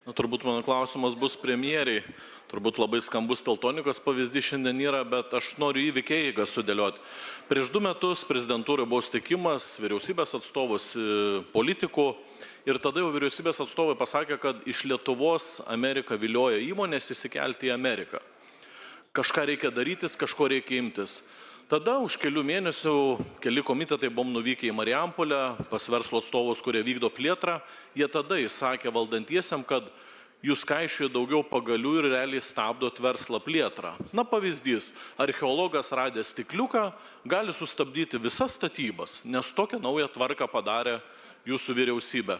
Turbūt mano klausimas bus premjeriai. Turbūt labai skambus Teltonikos pavyzdys šiandien yra, bet aš noriu įvykių eigą sudėlioti. Prieš 2 metus prezidentūrai buvo sutikimas, vyriausybės atstovus, politikų, ir tada jau vyriausybės atstovai pasakė, kad iš Lietuvos Amerika vilioja įmonės įsikelti į Ameriką. Kažką reikia darytis, kažko reikia imtis. Tada už kelių mėnesių keli komitetai buvom nuvykę į Marijampolę pas verslo atstovus, kurie vykdo plėtrą. Jie tada įsakė valdantiesiam, kad jūs kaišioja daugiau pagalių ir realiai stabdot verslo plėtrą. Na, pavyzdys, archeologas radęs stikliuką gali sustabdyti visas statybas, nes tokią naują tvarką padarė jūsų vyriausybė.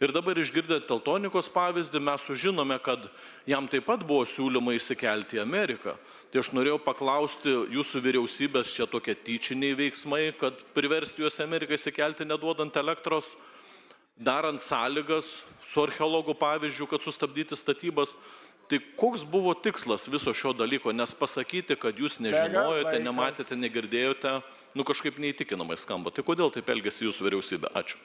Ir dabar išgirdant Teltonikos pavyzdį, mes sužinome, kad jam taip pat buvo siūlymai įsikelti į Ameriką. Tai aš norėjau paklausti jūsų vyriausybės, čia tokie tyčiniai veiksmai, kad priversti juos Ameriką įsikelti neduodant elektros, darant sąlygas su archeologų pavyzdžiu, kad sustabdyti statybas. Tai koks buvo tikslas viso šio dalyko? Nes pasakyti, kad jūs nežinojote, nematėte, negirdėjote, kažkaip neįtikinamai skamba. Tai kodėl taip elgėsi jūsų vyriausybė? Ačiū.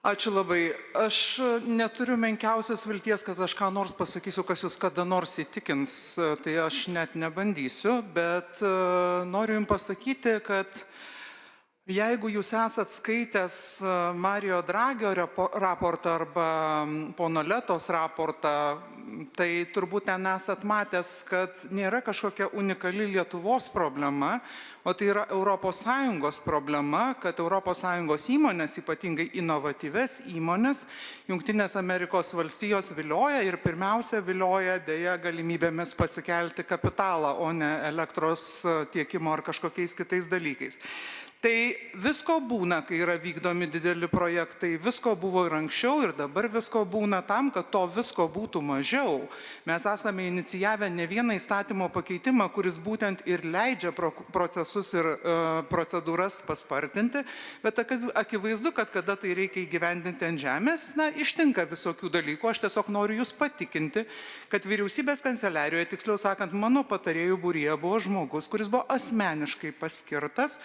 Ačiū labai. Aš neturiu menkiausios vilties, kad aš ką nors pasakysiu, kas jūs kada nors įtikins. Tai aš net nebandysiu, bet noriu jums pasakyti, kad jeigu jūs esat skaitęs Mario Dragio raportą arba pono Letos raportą, tai turbūt ten esat matęs, kad nėra kažkokia unikali Lietuvos problema, o tai yra ES problema, kad ES įmonės, ypatingai inovatyves įmonės, Jungtinės Amerikos valstijos vilioja ir pirmiausia vilioja dėja galimybėmis pasikelti kapitalą, o ne elektros tiekimo ar kažkokiais kitais dalykais. Tai visko būna, kai yra vykdomi dideli projektai, visko buvo ir anksčiau, ir dabar visko būna. Tam, kad to visko būtų mažiau, mes esame inicijavę ne vieną įstatymo pakeitimą, kuris būtent ir leidžia procesus ir procedūras paspartinti, bet akivaizdu, kad kada tai reikia įgyvendinti ant žemės, ištinka visokių dalykų. Aš tiesiog noriu jūs patikinti, kad vyriausybės kanceliarijoje, tiksliau sakant, mano patarėjų būryje buvo žmogus, kuris buvo asmeniškai paskirtas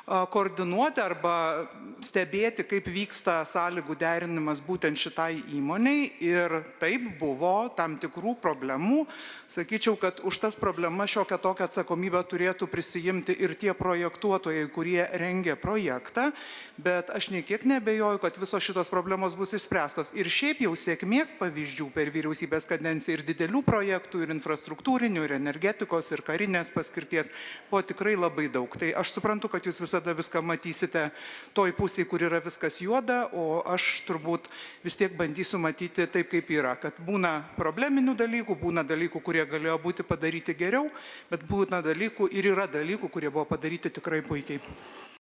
koordinuoti arba stebėti, kaip vyksta sąlygų derinimas būtent šitai įmoniai, ir taip buvo tam tikrų problemų. Sakyčiau, kad už tas problemas šiokią tokią atsakomybę turėtų prisijimti ir tie projektuotojai, kurie rengė projektą, bet aš niekiek nebejoju, kad visos šitos problemos bus išspręstos. Ir šiaip jau sėkmės pavyzdžių per vyriausybės kadenciją ir didelių projektų, ir infrastruktūrinių, ir energetikos, ir karinės paskirties buvo tikrai labai daug. Tai aš suprantu, kad jūs visada viską matysite toj pusėje, kur yra viskas juoda, o aš turbūt vis tiek bandysiu matyti taip, kaip yra, kad būna probleminių dalykų, būna dalykų, kurie galėjo būti padaryti geriau, bet būna dalykų ir yra dalykų, kurie buvo padaryti tikrai puikiai.